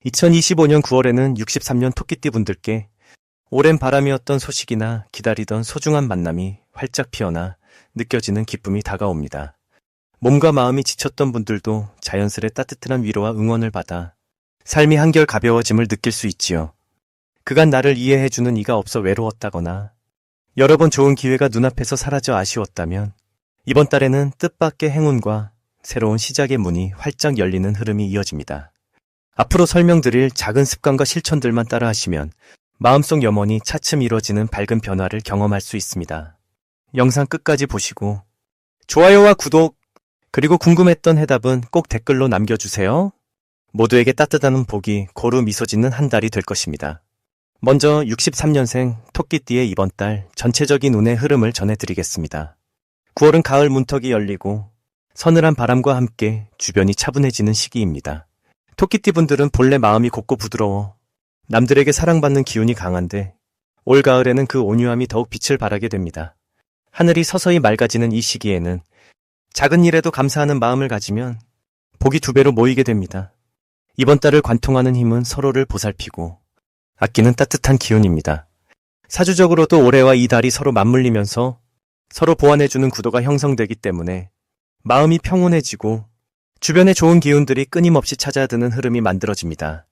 2025년 9월에는 63년 토끼띠 분들께 오랜 바람이었던 소식이나 기다리던 소중한 만남이 활짝 피어나 느껴지는 기쁨이 다가옵니다. 몸과 마음이 지쳤던 분들도 자연스레 따뜻한 위로와 응원을 받아 삶이 한결 가벼워짐을 느낄 수 있지요. 그간 나를 이해해주는 이가 없어 외로웠다거나 여러 번 좋은 기회가 눈앞에서 사라져 아쉬웠다면 이번 달에는 뜻밖의 행운과 새로운 시작의 문이 활짝 열리는 흐름이 이어집니다. 앞으로 설명드릴 작은 습관과 실천들만 따라하시면 마음속 염원이 차츰 이루어지는 밝은 변화를 경험할 수 있습니다. 영상 끝까지 보시고 좋아요와 구독, 그리고 궁금했던 해답은 꼭 댓글로 남겨주세요. 모두에게 따뜻한 복이 고루 미소 짓는 한 달이 될 것입니다. 먼저 63년생 토끼띠의 이번 달 전체적인 운의 흐름을 전해드리겠습니다. 9월은 가을 문턱이 열리고 서늘한 바람과 함께 주변이 차분해지는 시기입니다. 토끼띠 분들은 본래 마음이 곱고 부드러워 남들에게 사랑받는 기운이 강한데 올 가을에는 그 온유함이 더욱 빛을 발하게 됩니다. 하늘이 서서히 맑아지는 이 시기에는 작은 일에도 감사하는 마음을 가지면 복이 2배로 모이게 됩니다. 이번 달을 관통하는 힘은 서로를 보살피고 아끼는 따뜻한 기운입니다. 사주적으로도 올해와 이 달이 서로 맞물리면서 서로 보완해주는 구도가 형성되기 때문에 마음이 평온해지고 주변의 좋은 기운들이 끊임없이 찾아드는 흐름이 만들어집니다.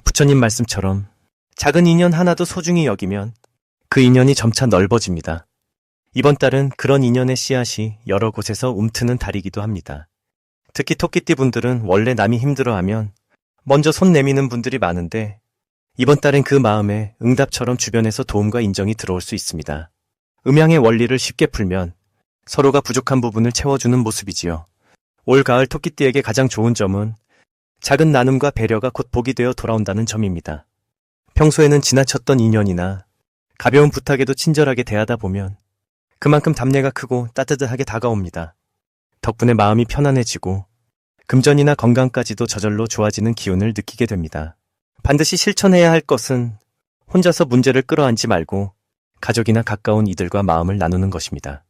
부처님 말씀처럼 작은 인연 하나도 소중히 여기면 그 인연이 점차 넓어집니다. 이번 달은 그런 인연의 씨앗이 여러 곳에서 움트는 달이기도 합니다. 특히 토끼띠 분들은 원래 남이 힘들어하면 먼저 손 내미는 분들이 많은데 이번 달엔 그 마음에 응답처럼 주변에서 도움과 인정이 들어올 수 있습니다. 음양의 원리를 쉽게 풀면 서로가 부족한 부분을 채워주는 모습이지요. 올 가을 토끼띠에게 가장 좋은 점은 작은 나눔과 배려가 곧 복이 되어 돌아온다는 점입니다. 평소에는 지나쳤던 인연이나 가벼운 부탁에도 친절하게 대하다 보면 그만큼 답례가 크고 따뜻하게 다가옵니다. 덕분에 마음이 편안해지고 금전이나 건강까지도 저절로 좋아지는 기운을 느끼게 됩니다. 반드시 실천해야 할 것은 혼자서 문제를 끌어안지 말고 가족이나 가까운 이들과 마음을 나누는 것입니다.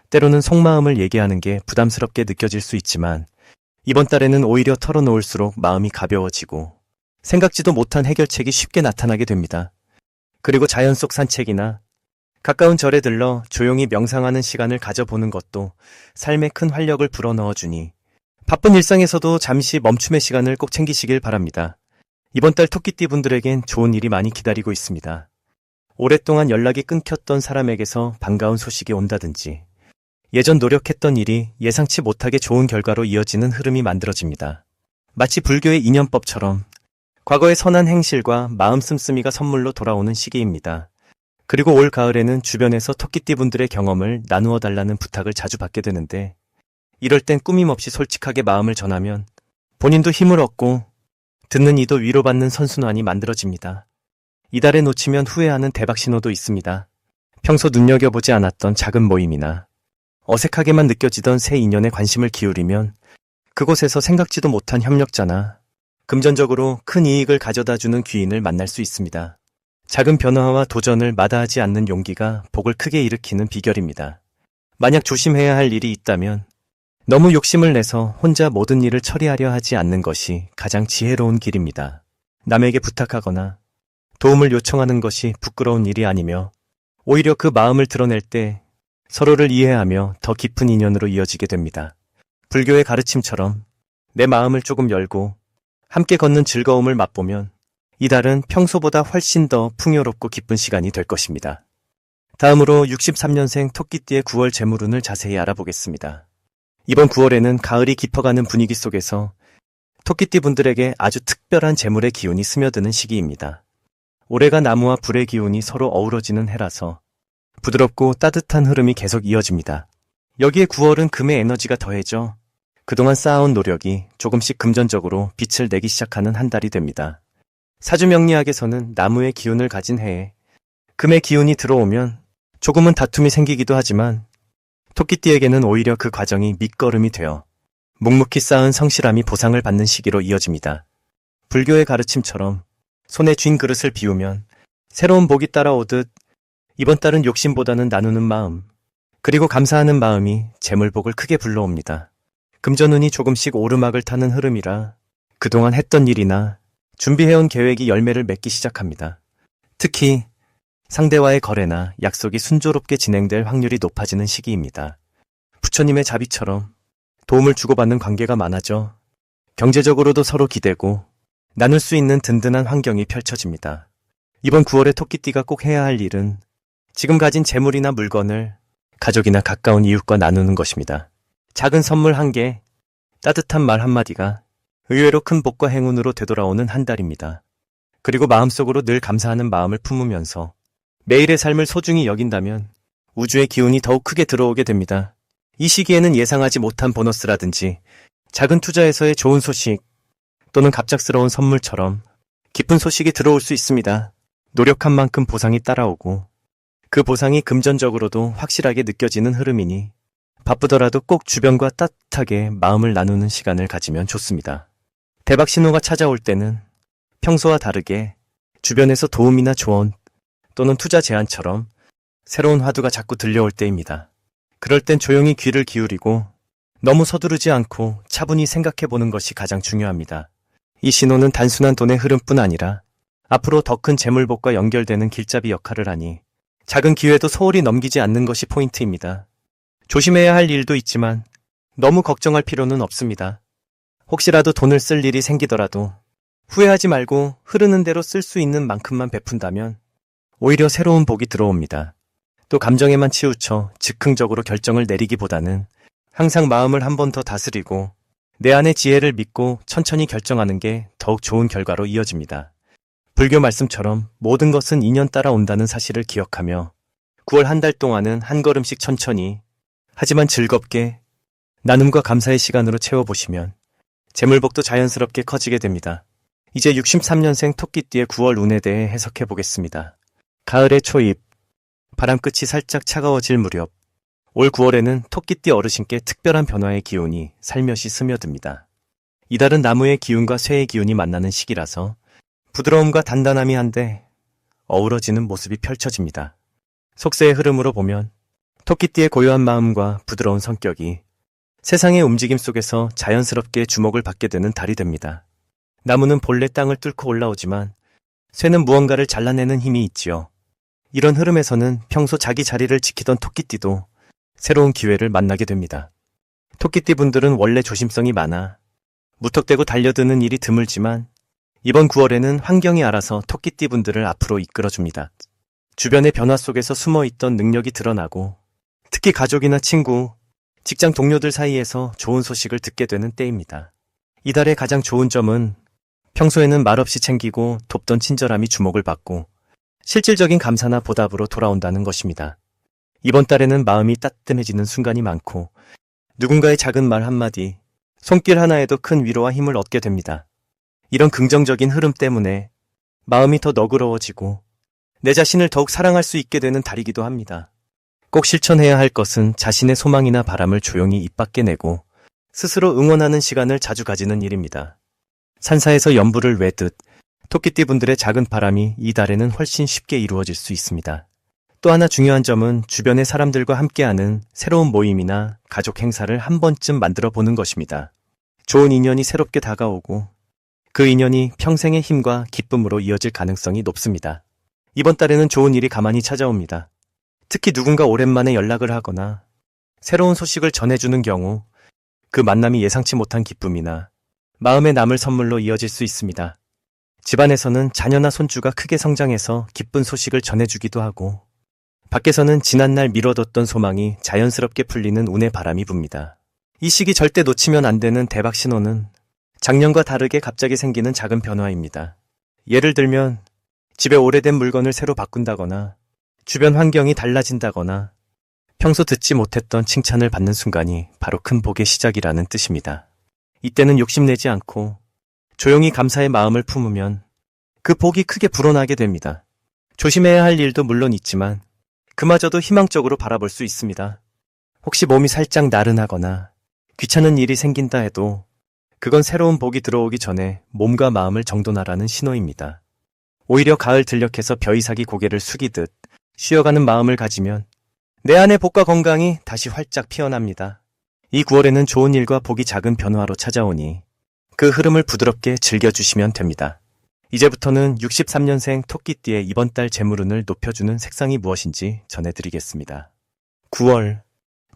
때로는 속마음을 얘기하는 게 부담스럽게 느껴질 수 있지만 이번 달에는 오히려 털어놓을수록 마음이 가벼워지고 생각지도 못한 해결책이 쉽게 나타나게 됩니다. 그리고 자연 속 산책이나 가까운 절에 들러 조용히 명상하는 시간을 가져보는 것도 삶에 큰 활력을 불어넣어주니 바쁜 일상에서도 잠시 멈춤의 시간을 꼭 챙기시길 바랍니다. 이번 달 토끼띠 분들에겐 좋은 일이 많이 기다리고 있습니다. 오랫동안 연락이 끊겼던 사람에게서 반가운 소식이 온다든지 예전 노력했던 일이 예상치 못하게 좋은 결과로 이어지는 흐름이 만들어집니다. 마치 불교의 인연법처럼 과거의 선한 행실과 마음 씀씀이가 선물로 돌아오는 시기입니다. 그리고 올 가을에는 주변에서 토끼띠 분들의 경험을 나누어 달라는 부탁을 자주 받게 되는데 이럴 땐 꾸밈없이 솔직하게 마음을 전하면 본인도 힘을 얻고 듣는 이도 위로받는 선순환이 만들어집니다. 이달에 놓치면 후회하는 대박 신호도 있습니다. 평소 눈여겨보지 않았던 작은 모임이나 어색하게만 느껴지던 새 인연에 관심을 기울이면 그곳에서 생각지도 못한 협력자나 금전적으로 큰 이익을 가져다주는 귀인을 만날 수 있습니다. 작은 변화와 도전을 마다하지 않는 용기가 복을 크게 일으키는 비결입니다. 만약 조심해야 할 일이 있다면 너무 욕심을 내서 혼자 모든 일을 처리하려 하지 않는 것이 가장 지혜로운 길입니다. 남에게 부탁하거나 도움을 요청하는 것이 부끄러운 일이 아니며 오히려 그 마음을 드러낼 때 서로를 이해하며 더 깊은 인연으로 이어지게 됩니다. 불교의 가르침처럼 내 마음을 조금 열고 함께 걷는 즐거움을 맛보면 이달은 평소보다 훨씬 더 풍요롭고 기쁜 시간이 될 것입니다. 다음으로 63년생 토끼띠의 9월 재물운을 자세히 알아보겠습니다. 이번 9월에는 가을이 깊어가는 분위기 속에서 토끼띠 분들에게 아주 특별한 재물의 기운이 스며드는 시기입니다. 올해가 나무와 불의 기운이 서로 어우러지는 해라서 부드럽고 따뜻한 흐름이 계속 이어집니다. 여기에 9월은 금의 에너지가 더해져 그동안 쌓아온 노력이 조금씩 금전적으로 빛을 내기 시작하는 한 달이 됩니다. 사주명리학에서는 나무의 기운을 가진 해에 금의 기운이 들어오면 조금은 다툼이 생기기도 하지만 토끼띠에게는 오히려 그 과정이 밑거름이 되어 묵묵히 쌓은 성실함이 보상을 받는 시기로 이어집니다. 불교의 가르침처럼 손에 쥔 그릇을 비우면 새로운 복이 따라오듯 이번 달은 욕심보다는 나누는 마음, 그리고 감사하는 마음이 재물복을 크게 불러옵니다. 금전운이 조금씩 오르막을 타는 흐름이라 그동안 했던 일이나 준비해온 계획이 열매를 맺기 시작합니다. 특히 상대와의 거래나 약속이 순조롭게 진행될 확률이 높아지는 시기입니다. 부처님의 자비처럼 도움을 주고받는 관계가 많아져 경제적으로도 서로 기대고 나눌 수 있는 든든한 환경이 펼쳐집니다. 이번 9월에 토끼띠가 꼭 해야 할 일은 지금 가진 재물이나 물건을 가족이나 가까운 이웃과 나누는 것입니다. 작은 선물 한 개, 따뜻한 말 한마디가 의외로 큰 복과 행운으로 되돌아오는 한 달입니다. 그리고 마음속으로 늘 감사하는 마음을 품으면서 매일의 삶을 소중히 여긴다면 우주의 기운이 더욱 크게 들어오게 됩니다. 이 시기에는 예상하지 못한 보너스라든지 작은 투자에서의 좋은 소식 또는 갑작스러운 선물처럼 기쁜 소식이 들어올 수 있습니다. 노력한 만큼 보상이 따라오고 그 보상이 금전적으로도 확실하게 느껴지는 흐름이니 바쁘더라도 꼭 주변과 따뜻하게 마음을 나누는 시간을 가지면 좋습니다. 대박 신호가 찾아올 때는 평소와 다르게 주변에서 도움이나 조언 또는 투자 제안처럼 새로운 화두가 자꾸 들려올 때입니다. 그럴 땐 조용히 귀를 기울이고 너무 서두르지 않고 차분히 생각해보는 것이 가장 중요합니다. 이 신호는 단순한 돈의 흐름뿐 아니라 앞으로 더 큰 재물복과 연결되는 길잡이 역할을 하니 작은 기회도 소홀히 넘기지 않는 것이 포인트입니다. 조심해야 할 일도 있지만 너무 걱정할 필요는 없습니다. 혹시라도 돈을 쓸 일이 생기더라도 후회하지 말고 흐르는 대로 쓸 수 있는 만큼만 베푼다면 오히려 새로운 복이 들어옵니다. 또 감정에만 치우쳐 즉흥적으로 결정을 내리기보다는 항상 마음을 한 번 더 다스리고 내 안의 지혜를 믿고 천천히 결정하는 게 더욱 좋은 결과로 이어집니다. 불교 말씀처럼 모든 것은 인연 따라 온다는 사실을 기억하며 9월 한 달 동안은 한 걸음씩 천천히 하지만 즐겁게 나눔과 감사의 시간으로 채워보시면 재물복도 자연스럽게 커지게 됩니다. 이제 63년생 토끼띠의 9월 운에 대해 해석해 보겠습니다. 가을의 초입, 바람끝이 살짝 차가워질 무렵, 올 9월에는 토끼띠 어르신께 특별한 변화의 기운이 살며시 스며듭니다. 이달은 나무의 기운과 쇠의 기운이 만나는 시기라서 부드러움과 단단함이 한데 어우러지는 모습이 펼쳐집니다. 속세의 흐름으로 보면 토끼띠의 고요한 마음과 부드러운 성격이 세상의 움직임 속에서 자연스럽게 주목을 받게 되는 달이 됩니다. 나무는 본래 땅을 뚫고 올라오지만 쇠는 무언가를 잘라내는 힘이 있지요. 이런 흐름에서는 평소 자기 자리를 지키던 토끼띠도 새로운 기회를 만나게 됩니다. 토끼띠 분들은 원래 조심성이 많아 무턱대고 달려드는 일이 드물지만 이번 9월에는 환경이 알아서 토끼띠 분들을 앞으로 이끌어줍니다. 주변의 변화 속에서 숨어있던 능력이 드러나고 특히 가족이나 친구, 직장 동료들 사이에서 좋은 소식을 듣게 되는 때입니다. 이달의 가장 좋은 점은 평소에는 말없이 챙기고 돕던 친절함이 주목을 받고 실질적인 감사나 보답으로 돌아온다는 것입니다. 이번 달에는 마음이 따뜻해지는 순간이 많고 누군가의 작은 말 한마디, 손길 하나에도 큰 위로와 힘을 얻게 됩니다. 이런 긍정적인 흐름 때문에 마음이 더 너그러워지고 내 자신을 더욱 사랑할 수 있게 되는 달이기도 합니다. 꼭 실천해야 할 것은 자신의 소망이나 바람을 조용히 입 밖에 내고 스스로 응원하는 시간을 자주 가지는 일입니다. 산사에서 연불을 외듯 토끼띠 분들의 작은 바람이 이 달에는 훨씬 쉽게 이루어질 수 있습니다. 또 하나 중요한 점은 주변의 사람들과 함께하는 새로운 모임이나 가족 행사를 한 번쯤 만들어 보는 것입니다. 좋은 인연이 새롭게 다가오고 그 인연이 평생의 힘과 기쁨으로 이어질 가능성이 높습니다. 이번 달에는 좋은 일이 가만히 찾아옵니다. 특히 누군가 오랜만에 연락을 하거나 새로운 소식을 전해주는 경우 그 만남이 예상치 못한 기쁨이나 마음에 남을 선물로 이어질 수 있습니다. 집안에서는 자녀나 손주가 크게 성장해서 기쁜 소식을 전해주기도 하고 밖에서는 지난날 미뤄뒀던 소망이 자연스럽게 풀리는 운의 바람이 붑니다. 이 시기 절대 놓치면 안 되는 대박 신호는 작년과 다르게 갑자기 생기는 작은 변화입니다. 예를 들면 집에 오래된 물건을 새로 바꾼다거나 주변 환경이 달라진다거나 평소 듣지 못했던 칭찬을 받는 순간이 바로 큰 복의 시작이라는 뜻입니다. 이때는 욕심내지 않고 조용히 감사의 마음을 품으면 그 복이 크게 불어나게 됩니다. 조심해야 할 일도 물론 있지만 그마저도 희망적으로 바라볼 수 있습니다. 혹시 몸이 살짝 나른하거나 귀찮은 일이 생긴다 해도 그건 새로운 복이 들어오기 전에 몸과 마음을 정돈하라는 신호입니다. 오히려 가을 들녘에서 벼이삭이 고개를 숙이듯 쉬어가는 마음을 가지면 내 안의 복과 건강이 다시 활짝 피어납니다. 이 9월에는 좋은 일과 복이 작은 변화로 찾아오니 그 흐름을 부드럽게 즐겨주시면 됩니다. 이제부터는 63년생 토끼띠의 이번 달 재물운을 높여주는 색상이 무엇인지 전해드리겠습니다. 9월,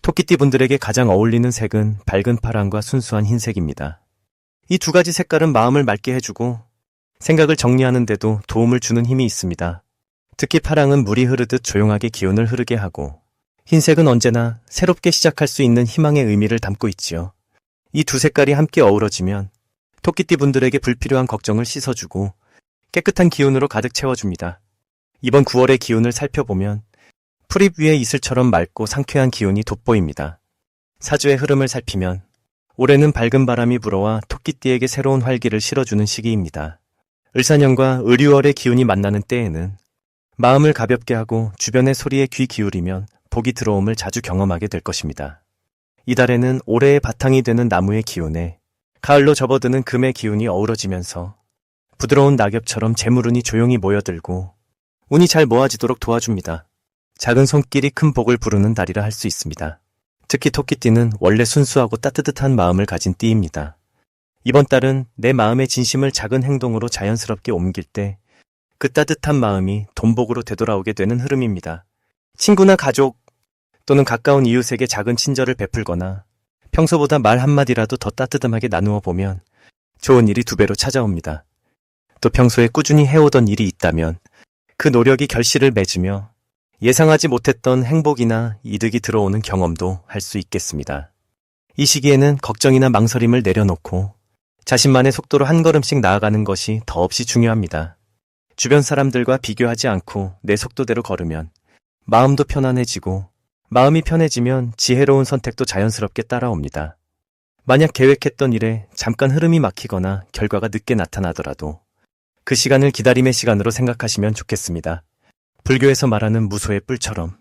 토끼띠 분들에게 가장 어울리는 색은 밝은 파랑과 순수한 흰색입니다. 이 두 가지 색깔은 마음을 맑게 해주고 생각을 정리하는 데도 도움을 주는 힘이 있습니다. 특히 파랑은 물이 흐르듯 조용하게 기운을 흐르게 하고 흰색은 언제나 새롭게 시작할 수 있는 희망의 의미를 담고 있지요. 이 두 색깔이 함께 어우러지면 토끼띠 분들에게 불필요한 걱정을 씻어주고 깨끗한 기운으로 가득 채워줍니다. 이번 9월의 기운을 살펴보면 풀잎 위에 이슬처럼 맑고 상쾌한 기운이 돋보입니다. 사주의 흐름을 살피면 올해는 밝은 바람이 불어와 토끼띠에게 새로운 활기를 실어주는 시기입니다. 을사년과 을유월의 기운이 만나는 때에는 마음을 가볍게 하고 주변의 소리에 귀 기울이면 복이 들어옴을 자주 경험하게 될 것입니다. 이달에는 올해의 바탕이 되는 나무의 기운에 가을로 접어드는 금의 기운이 어우러지면서 부드러운 낙엽처럼 재물운이 조용히 모여들고 운이 잘 모아지도록 도와줍니다. 작은 손길이 큰 복을 부르는 달이라 할 수 있습니다. 특히 토끼띠는 원래 순수하고 따뜻한 마음을 가진 띠입니다. 이번 달은 내 마음의 진심을 작은 행동으로 자연스럽게 옮길 때 그 따뜻한 마음이 돈복으로 되돌아오게 되는 흐름입니다. 친구나 가족 또는 가까운 이웃에게 작은 친절을 베풀거나 평소보다 말 한마디라도 더 따뜻하게 나누어 보면 좋은 일이 2배로 찾아옵니다. 또 평소에 꾸준히 해오던 일이 있다면 그 노력이 결실을 맺으며 예상하지 못했던 행복이나 이득이 들어오는 경험도 할 수 있겠습니다. 이 시기에는 걱정이나 망설임을 내려놓고 자신만의 속도로 한 걸음씩 나아가는 것이 더없이 중요합니다. 주변 사람들과 비교하지 않고 내 속도대로 걸으면 마음도 편안해지고 마음이 편해지면 지혜로운 선택도 자연스럽게 따라옵니다. 만약 계획했던 일에 잠깐 흐름이 막히거나 결과가 늦게 나타나더라도 그 시간을 기다림의 시간으로 생각하시면 좋겠습니다. 불교에서 말하는 무소의 뿔처럼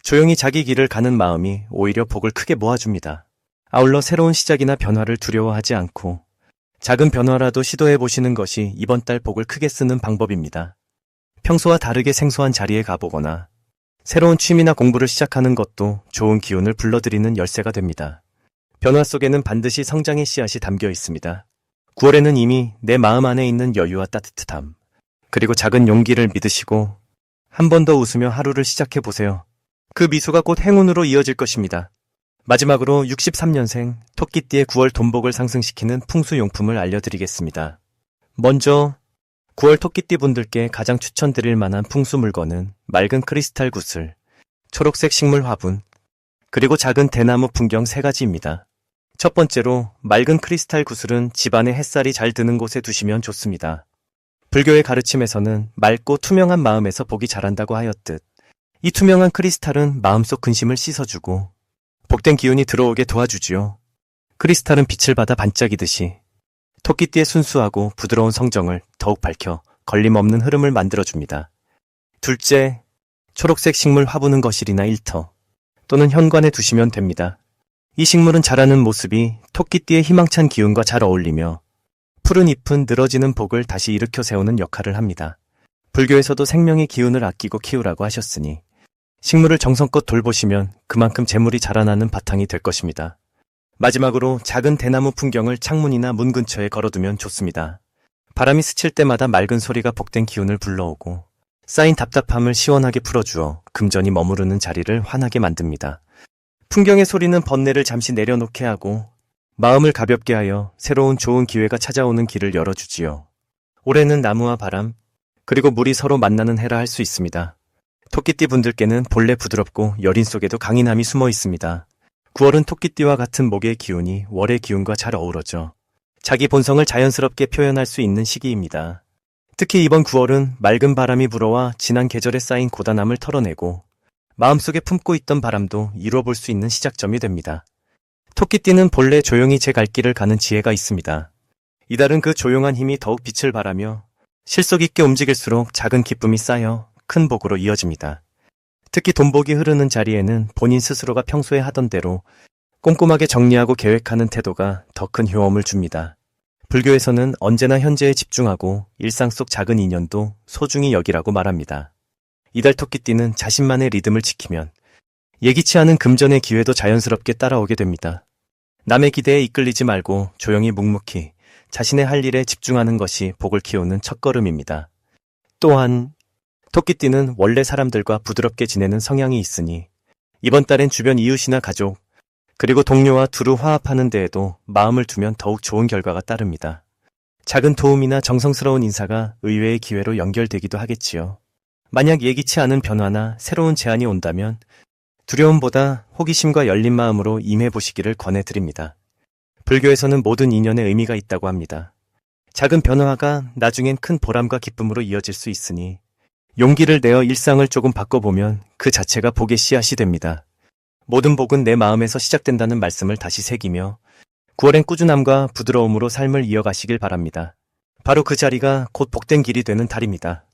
조용히 자기 길을 가는 마음이 오히려 복을 크게 모아줍니다. 아울러 새로운 시작이나 변화를 두려워하지 않고 작은 변화라도 시도해보시는 것이 이번 달 복을 크게 쓰는 방법입니다. 평소와 다르게 생소한 자리에 가보거나 새로운 취미나 공부를 시작하는 것도 좋은 기운을 불러들이는 열쇠가 됩니다. 변화 속에는 반드시 성장의 씨앗이 담겨 있습니다. 9월에는 이미 내 마음 안에 있는 여유와 따뜻함, 그리고 작은 용기를 믿으시고 한 번 더 웃으며 하루를 시작해보세요. 그 미소가 곧 행운으로 이어질 것입니다. 마지막으로 63년생 토끼띠의 9월 돈복을 상승시키는 풍수용품을 알려드리겠습니다. 먼저 9월 토끼띠 분들께 가장 추천드릴 만한 풍수 물건은 맑은 크리스탈 구슬, 초록색 식물 화분, 그리고 작은 대나무 풍경 3가지입니다. 첫 번째로 맑은 크리스탈 구슬은 집안에 햇살이 잘 드는 곳에 두시면 좋습니다. 불교의 가르침에서는 맑고 투명한 마음에서 복이 자란다고 하였듯 이 투명한 크리스탈은 마음속 근심을 씻어주고 복된 기운이 들어오게 도와주지요. 크리스탈은 빛을 받아 반짝이듯이 토끼띠의 순수하고 부드러운 성정을 더욱 밝혀 걸림없는 흐름을 만들어줍니다. 둘째, 초록색 식물 화분은 거실이나 일터 또는 현관에 두시면 됩니다. 이 식물은 자라는 모습이 토끼띠의 희망찬 기운과 잘 어울리며 푸른 잎은 늘어지는 복을 다시 일으켜 세우는 역할을 합니다. 불교에서도 생명의 기운을 아끼고 키우라고 하셨으니 식물을 정성껏 돌보시면 그만큼 재물이 자라나는 바탕이 될 것입니다. 마지막으로 작은 대나무 풍경을 창문이나 문 근처에 걸어두면 좋습니다. 바람이 스칠 때마다 맑은 소리가 복된 기운을 불러오고 쌓인 답답함을 시원하게 풀어주어 금전이 머무르는 자리를 환하게 만듭니다. 풍경의 소리는 번뇌를 잠시 내려놓게 하고 마음을 가볍게 하여 새로운 좋은 기회가 찾아오는 길을 열어주지요. 올해는 나무와 바람, 그리고 물이 서로 만나는 해라 할 수 있습니다. 토끼띠 분들께는 본래 부드럽고 여린 속에도 강인함이 숨어 있습니다. 9월은 토끼띠와 같은 목의 기운이 월의 기운과 잘 어우러져 자기 본성을 자연스럽게 표현할 수 있는 시기입니다. 특히 이번 9월은 맑은 바람이 불어와 지난 계절에 쌓인 고단함을 털어내고 마음속에 품고 있던 바람도 이루어볼 수 있는 시작점이 됩니다. 토끼띠는 본래 조용히 제 갈 길을 가는 지혜가 있습니다. 이달은 그 조용한 힘이 더욱 빛을 발하며 실속 있게 움직일수록 작은 기쁨이 쌓여 큰 복으로 이어집니다. 특히 돈복이 흐르는 자리에는 본인 스스로가 평소에 하던 대로 꼼꼼하게 정리하고 계획하는 태도가 더 큰 효험을 줍니다. 불교에서는 언제나 현재에 집중하고 일상 속 작은 인연도 소중히 여기라고 말합니다. 이달 토끼띠는 자신만의 리듬을 지키면 예기치 않은 금전의 기회도 자연스럽게 따라오게 됩니다. 남의 기대에 이끌리지 말고 조용히 묵묵히 자신의 할 일에 집중하는 것이 복을 키우는 첫걸음입니다. 또한 토끼띠는 원래 사람들과 부드럽게 지내는 성향이 있으니 이번 달엔 주변 이웃이나 가족, 그리고 동료와 두루 화합하는 데에도 마음을 두면 더욱 좋은 결과가 따릅니다. 작은 도움이나 정성스러운 인사가 의외의 기회로 연결되기도 하겠지요. 만약 예기치 않은 변화나 새로운 제안이 온다면 두려움보다 호기심과 열린 마음으로 임해보시기를 권해드립니다. 불교에서는 모든 인연에 의미가 있다고 합니다. 작은 변화가 나중엔 큰 보람과 기쁨으로 이어질 수 있으니 용기를 내어 일상을 조금 바꿔보면 그 자체가 복의 씨앗이 됩니다. 모든 복은 내 마음에서 시작된다는 말씀을 다시 새기며 9월엔 꾸준함과 부드러움으로 삶을 이어가시길 바랍니다. 바로 그 자리가 곧 복된 길이 되는 달입니다.